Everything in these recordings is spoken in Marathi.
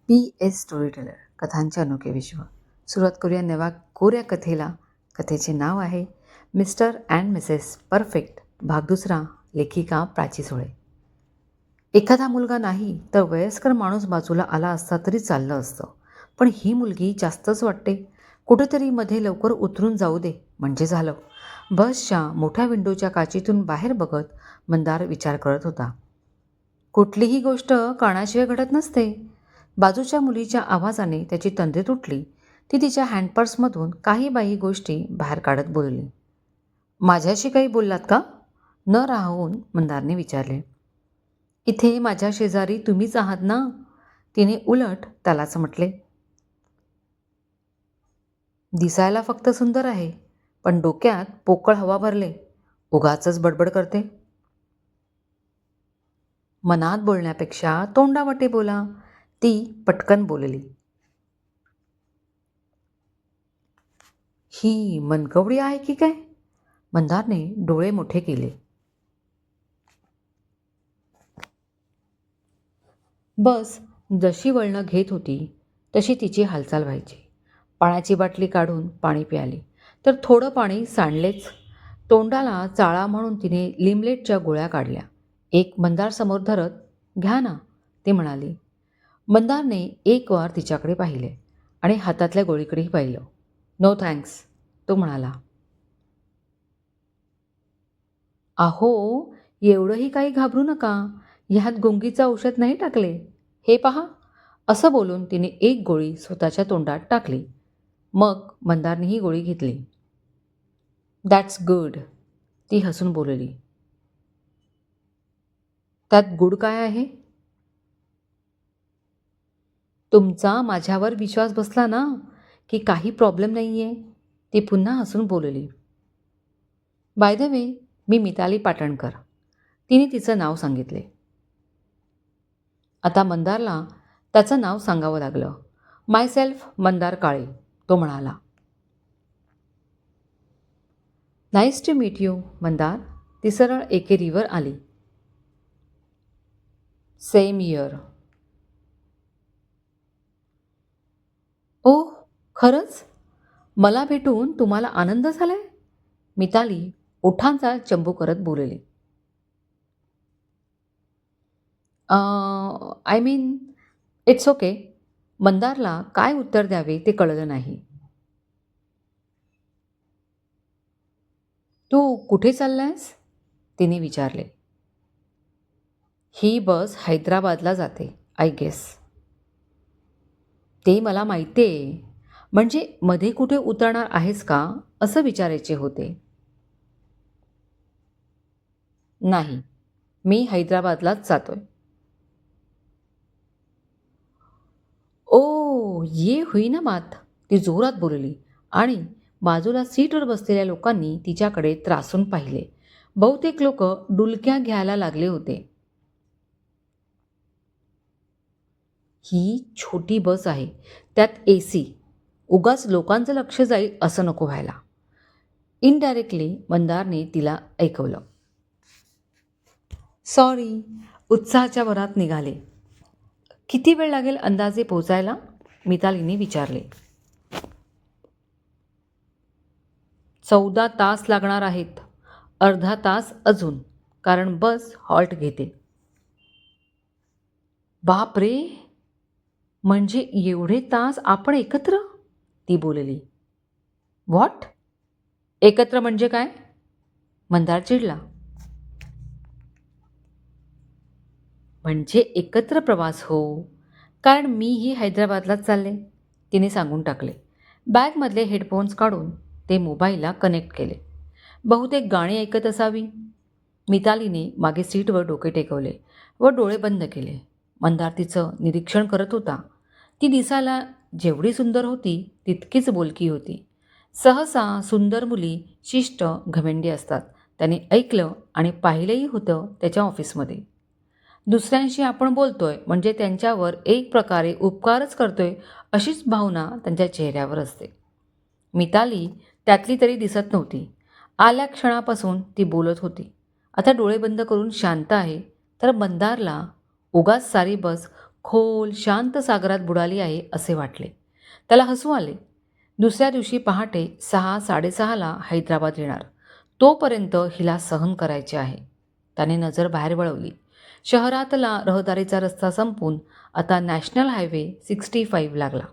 PS स्टोरी टेलर कथांचे अनोखे विश्व. सुरुवात करूया नव्या कोऱ्या कथेला. कथेचे नाव आहे मिस्टर अँड मिसेस परफेक्ट. भाग दुसरा. लेखिका प्राची सोळे. एखादा मुलगा नाही तर वयस्कर माणूस बाजूला आला असता तरी चाललं असतं, पण ही मुलगी जास्तच वाटते. कुठेतरी मध्ये लवकर उतरून जाऊ दे म्हणजे झालं. बसच्या मोठ्या विंडोच्या काचीतून बाहेर बघत मंदार विचार करत होता. कुठलीही गोष्ट कानाशिवाय घडत नसते. बाजूच्या मुलीच्या आवाजाने त्याची तंद्री तुटली. ती तिच्या हँडपर्समधून काही बाई गोष्टी बाहेर काढत बोलली. माझ्याशी काही बोललात का? न राहून मंदारने विचारले. इथे माझ्या शेजारी तुम्हीच आहात ना? तिने उलट त्यालाच म्हटले. दिसायला फक्त सुंदर आहे, पण डोक्यात पोकळ हवा भरले. उगाचच बडबड करते. मनात बोलण्यापेक्षा तोंडावाटे बोला, ती पटकन बोलली. ही मनकवडी आहे की काय? मंदारने डोळे मोठे केले. बस जशी वळणं घेत होती तशी तिची हालचाल व्हायची. पाण्याची बाटली काढून पाणी प्यायली तर थोडं पाणी सांडलेच. तोंडाला चाळा म्हणून तिने लिमलेटच्या गोळ्या काढल्या. एक मंदार समोर धरत, घ्या ना, ती म्हणाली. मंदारने एक वार तिच्याकडे पाहिले आणि हातातल्या गोळीकडेही पाहिलं. नो थँक्स, तो म्हणाला. अहो, एवढंही काही घाबरू नका. ह्यात गुंगीचं औषध नाही टाकले. हे पहा. असं बोलून तिने एक गोळी स्वतःच्या तोंडात टाकली. मग मंदारने ही गोळी घेतली. दॅट्स गुड, ती हसून बोलली. त्यात गुड काय आहे? तुमचा माझ्यावर विश्वास बसला ना की काही प्रॉब्लेम नाही आहे, ती पुन्हा हसून बोलली. बाय द वे, मी मिताली पाटणकर. तिने तिचं नाव सांगितले. आता मंदारला त्याचं नाव सांगावं लागलं. मायसेल्फ मंदार काळे, तो म्हणाला. Nice to meet you Mandar, ती सरळ एकेरीवर आली. Same year. ओह, खरंच? मला भेटून तुम्हाला आनंद झालाय? मिताली ओठांचा चंबू करत बोलली. I mean it's okay. मंदारला काय उत्तर द्यावे ते कळलं नाही. तू कुठे चाललायस? तिने विचारले. ही बस हैदराबादला जाते, आय गेस. ते मला माहिती आहे. म्हणजे मध्ये कुठे उतरणार आहेस का असं विचारायचे होते. नाही, मी हैदराबादलाच जातोय. ओ, ये हुई ना बात, ती जोरात बोलली आणि बाजूला सीटवर बसलेल्या लोकांनी तिच्याकडे त्रासून पाहिले. बहुतेक लोक डुलक्या घ्यायला लागले होते. ही छोटी बस आहे, त्यात AC. उगाच लोकांचं लक्ष जाईल असं नको व्हायला. इनडायरेक्टली मंदारने तिला ऐकवलं. सॉरी, उत्साहाच्या भरात निघाले. किती वेळ लागेल अंदाजे पोचायला? मितालीने विचारले. 14 तास लागणार आहेत. अर्धा तास अजून, कारण बस हॉल्ट घेते. बाप रे, म्हणजे एवढे तास आपण एकत्र? ती बोलली. व्हॉट? एकत्र म्हणजे काय? मंदार चिडला. म्हणजे एकत्र प्रवास हो, कारण मीही हैदराबादलाच चालले, तिने सांगून टाकले. बॅगमधले हेडफोन्स काढून ते मोबाईलला कनेक्ट केले. बहुतेक गाणी ऐकत असावी. मितालीने मागे सीटवर डोके टेकवले व डोळे बंद केले. मंदार तिचं निरीक्षण करत होता. ती दिसायला जेवढी सुंदर होती तितकीच बोलकी होती. सहसा सुंदर मुली शिष्ट घमेंडी असतात. त्याने ऐकलं आणि पाहिलंही होतं त्याच्या ऑफिसमध्ये. दुसऱ्यांशी आपण बोलतोय म्हणजे त्यांच्यावर एक प्रकारे उपकारच करतोय अशीच भावना त्यांच्या चेहऱ्यावर असते. मिताली त्यातली तरी दिसत नव्हती. आल्या क्षणापासून ती बोलत होती. आता डोळे बंद करून शांत आहे, तर मंदारला उगाच सारी बस खोल शांत सागरात बुडाली आहे असे वाटले. त्याला हसू आले. दुसऱ्या दिवशी पहाटे 6:30ला हैदराबाद येणार. तोपर्यंत हिला सहन करायचे आहे. त्याने नजर बाहेर वळवली. शहरातला रहदारीचा रस्ता संपून आता नॅशनल हायवे 65 लागला.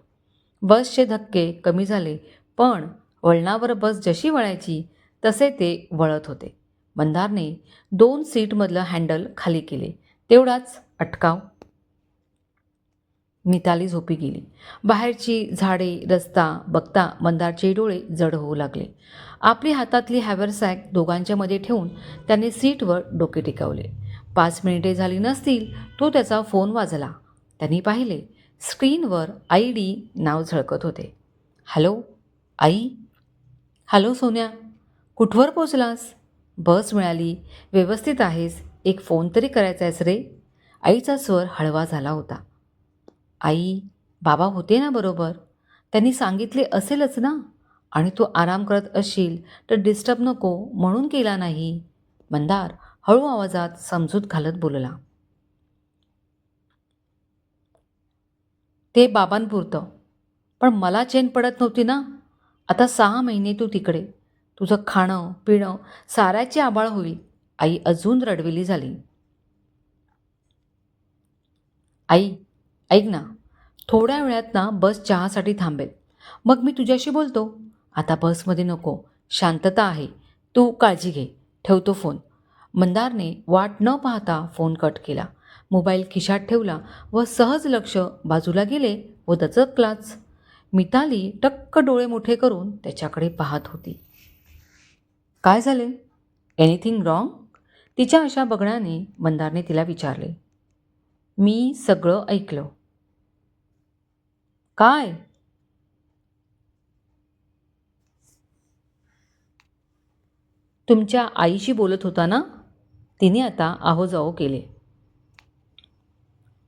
बसचे धक्के कमी झाले, पण वळणावर बस जशी वळायची तसे ते वळत होते. मंदारने 2 सीटमधलं हँडल खाली केले. तेवढाच अटकाव. मिताली झोपी गेली. बाहेरची झाडे, रस्ता बघता मंदारचे डोळे जड होऊ लागले. आपली हातातली हॅवरसॅक दोघांच्या मध्ये ठेवून त्याने सीटवर डोके टेकवले. 5 मिनिटे झाली नसतील तो त्याचा फोन वाजला. त्यांनी पाहिले. स्क्रीनवर ID नाव झळकत होते. हॅलो आई. हॅलो सोन्या, कुठवर पोचलास? बस मिळाली, व्यवस्थित आहेस, एक फोन तरी करायचा आहेस रे. आईचा स्वर हळवा झाला होता. आई, बाबा होते ना बरोबर. त्यांनी सांगितले असेलच ना. आणि तू आराम करत असशील तर डिस्टर्ब नको म्हणून केला नाही. मंदार हळू आवाजात समजूत घालत बोलला. ते बाबांपुरतं, पण मला चैन पडत नव्हती ना. आता 6 महिने तू तिकडे. तुझं खाणं पिणं साऱ्याची आबाळ होईल. आई अजून रडविली झाली. आई, ऐक ना, थोड्या वेळात ना बस चहासाठी थांबेल. मग मी तुझ्याशी बोलतो. आता बसमध्ये नको, शांतता आहे. तू काळजी घे. ठेवतो फोन. मंदारने वाट न पाहता फोन कट केला. मोबाईल खिशात ठेवला व सहज लक्ष बाजूला गेले व दचकलाच. मिताली टक्क डोळे मोठे करून त्याच्याकडे पाहत होती. काय झाले? Anything wrong? तिच्या अशा बघण्याने मंदारने तिला विचारले. मी सगळं ऐकलं. काय? तुमच्या आईशी बोलत होता ना? तिने आता आहोजाहो केले.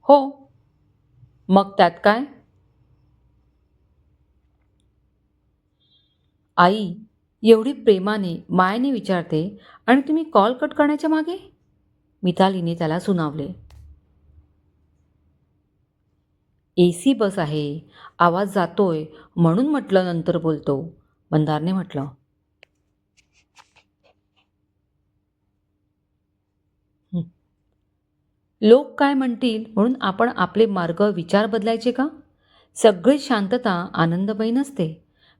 हो. मग त्यात काय? आई एवढी प्रेमाने मायेने विचारते आणि तुम्ही कॉल कट करण्याच्या मागे? मितालीने त्याला सुनावले. AC बस आहे, आवाज जातोय म्हणून म्हटलं नंतर बोलतो. मंदारने म्हटलं. "हं. लोक काय म्हणतील म्हणून आपण आपले मार्ग विचार बदलायचे का? सगळी शांतता आनंदमयी नसते.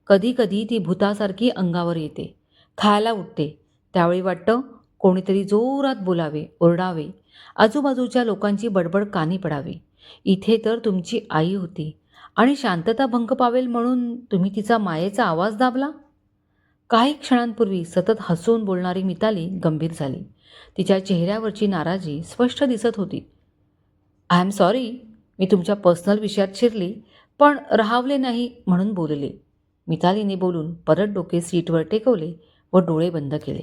कधी कधी ती भूतासारखी अंगावर येते, खायला उठते. त्यावेळी वाटतं कोणीतरी जोरात बोलावे, ओरडावे, आजूबाजूच्या लोकांची बडबड कानी पडावी. इथे तर तुमची आई होती आणि शांतता भंग पावेल म्हणून तुम्ही तिचा मायेचा आवाज दाबला. काही क्षणांपूर्वी सतत हसून बोलणारी मिताली गंभीर झाली. तिच्या चेहऱ्यावरची नाराजी स्पष्ट दिसत होती. आय एम सॉरी, मी तुमच्या पर्सनल विषयात शिरली, पण राहावले नाही म्हणून बोलले. मितालीने बोलून परत डोके सीटवर टेकवले व डोळे बंद केले.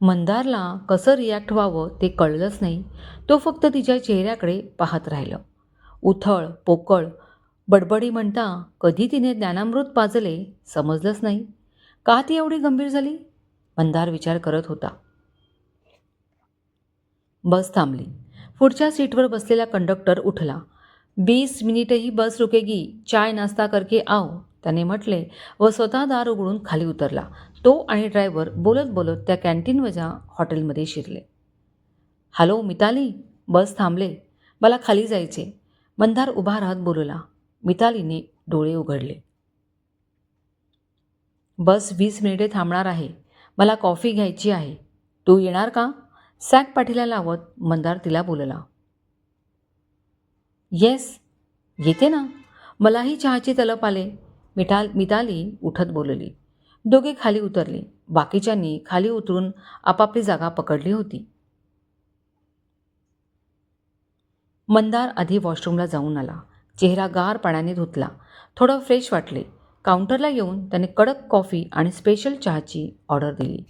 मंदारला कसं रिॲक्ट व्हावं ते कळलंच नाही. तो फक्त तिच्या चेहऱ्याकडे पाहत राहिलं. उथळ पोकळ बडबडी म्हणता कधी तिने ज्ञानामृत पाजले समजलंच नाही. का ती एवढी गंभीर झाली? मंदार विचार करत होता. बस थांबली. पुढच्या सीटवर बसलेला कंडक्टर उठला. 20 मिनिटे ही बस रुकेगी, चाय नाश्ता करके आओ, त्याने म्हटले व स्वतः दार उघडून खाली उतरला. तो आणि ड्रायव्हर बोलत बोलत त्या कॅन्टीनवजा हॉटेलमध्ये शिरले. हॅलो मिताली, बस थांबले, मला खाली जायचे. मंदार उभा राहत बोलला. मितालीने डोळे उघडले. बस 20 मिनिटे थांबणार आहे, मला कॉफी घ्यायची आहे, तू येणार का? सॅक पाठीला लावत मंदार तिला बोलला. येस, येते ना, मलाही चहाची तलप आले. मिताली उठत बोलली. दोघे खाली उतरले. बाकीच्यांनी खाली उतरून आपापली जागा पकडली होती. मंदार आधी वॉशरूमला जाऊन आला. चेहरा गार पाण्याने धुतला. थोडं फ्रेश वाटले. काउंटरला येऊन त्याने कडक कॉफी आणि स्पेशल चहाची ऑर्डर दिली.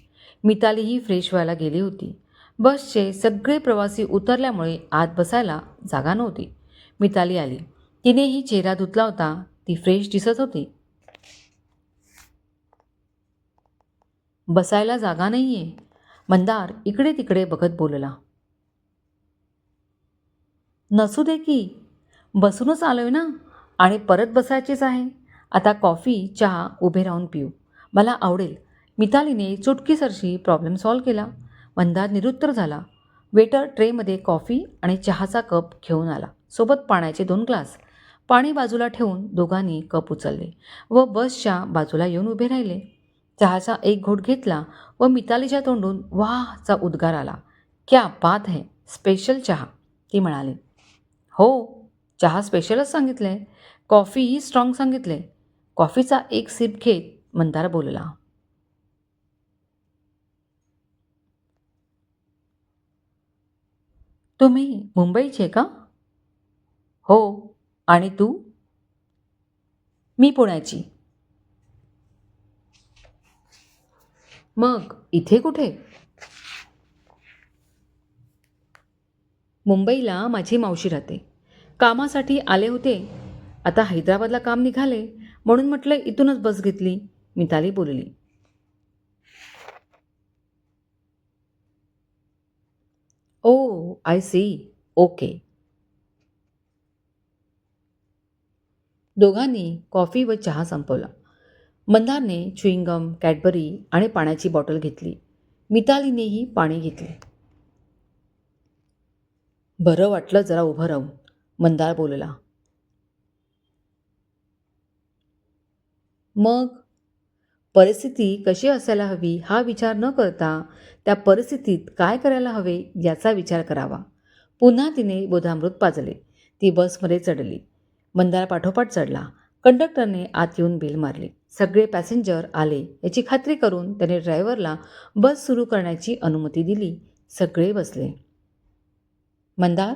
मितालीही फ्रेश व्हायला गेली होती. बसचे सगळे प्रवासी उतरल्यामुळे आत बसायला जागा नव्हती. मिताली आली. तिनेही चेहरा धुतला होता. ती फ्रेश दिसत होती. बसायला जागा नाहीये, मंदार इकडे तिकडे बघत बोलला. नसू दे की. बसूनच आलोय ना आणि परत बसायचीच आहे. आता कॉफी, चहा उभे राहून पिऊ. मला आवडेल. मितालीने चुटकीसरशी प्रॉब्लेम सॉल्व्ह केला. मंदार निरुत्तर झाला. वेटर ट्रेमध्ये कॉफी आणि चहाचा कप घेऊन आला. सोबत पाण्याचे 2 ग्लास. पाणी बाजूला ठेवून दोघांनी कप उचलले व बसच्या बाजूला येऊन उभे राहिले. चहाचा एक घोट घेतला व मितालीच्या तोंडून वाहचा उद्गार आला. क्या बात है, स्पेशल चहा, ती म्हणाली. हो, चहा स्पेशलच सांगितले. कॉफीही स्ट्रॉंग सांगितले. कॉफीचा एक सिप घेत मंदार बोलला. तुम्ही मुंबईचे का? हो. आणि तू? मी पुण्याची. मग इथे कुठे? मुंबईला माझी मावशी राहते. कामासाठी आले होते. आता हैदराबादला काम निघाले म्हणून म्हटलं इथूनच बस घेतली, मिताली बोलली. ओ, आय सी. ओके. दोघांनी कॉफी व चहा संपवला. मंदारने च्युइंगम, कॅडबरी आणि पाण्याची बॉटल घेतली. मितालीनेही पाणी घेतले. बरं वाटलं जरा उभं राहून, मंदार बोलला. मग परिस्थिती कशी असायला हवी हा विचार न करता त्या परिस्थितीत काय करायला हवे याचा विचार करावा. पुन्हा तिने बोधामृत पाजले. ती बसमध्ये चढली. मंदार पाठोपाठ चढला. कंडक्टरने आत येऊन बेल मारली. सगळे पॅसेंजर आले याची खात्री करून त्याने ड्रायव्हरला बस सुरू करण्याची अनुमती दिली. सगळे बसले. मंदार,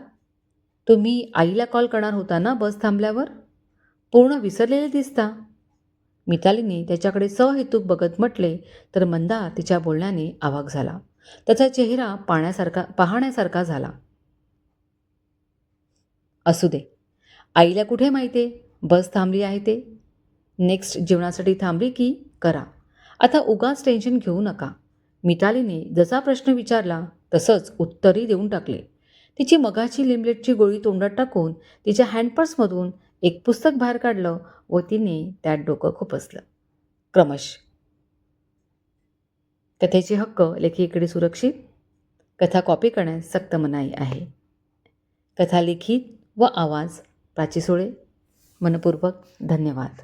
तुम्ही आईला कॉल करणार होता ना बस थांबल्यावर? पूर्ण विसरलेले दिसता. मितालीने त्याच्याकडे सहेतूक बघत म्हटले तर मंदार तिच्या बोलण्याने अवाक झाला. त्याचा चेहरा पाहण्यासारखा झाला. असू दे. आईला कुठे माहिती आहे बस थांबली आहे ते? नेक्स्ट जेवणासाठी थांबली की करा. आता उगाच टेन्शन घेऊ नका. मितालीने जसा प्रश्न विचारला तसंच उत्तरही देऊन टाकले. तिची मगाची लिमलेटची गोळी तोंडात टाकून तिच्या हँडपर्समधून एक पुस्तक बाहेर काढलं व तिने त्यात डोकं खुपसलं. क्रमश. कथेचे हक्क लेखिकेकडे सुरक्षित. कथा कॉपी करण्यास सक्त मनाई आहे. कथा लिखित व आवाज प्राची सुळे. मनपूर्वक धन्यवाद.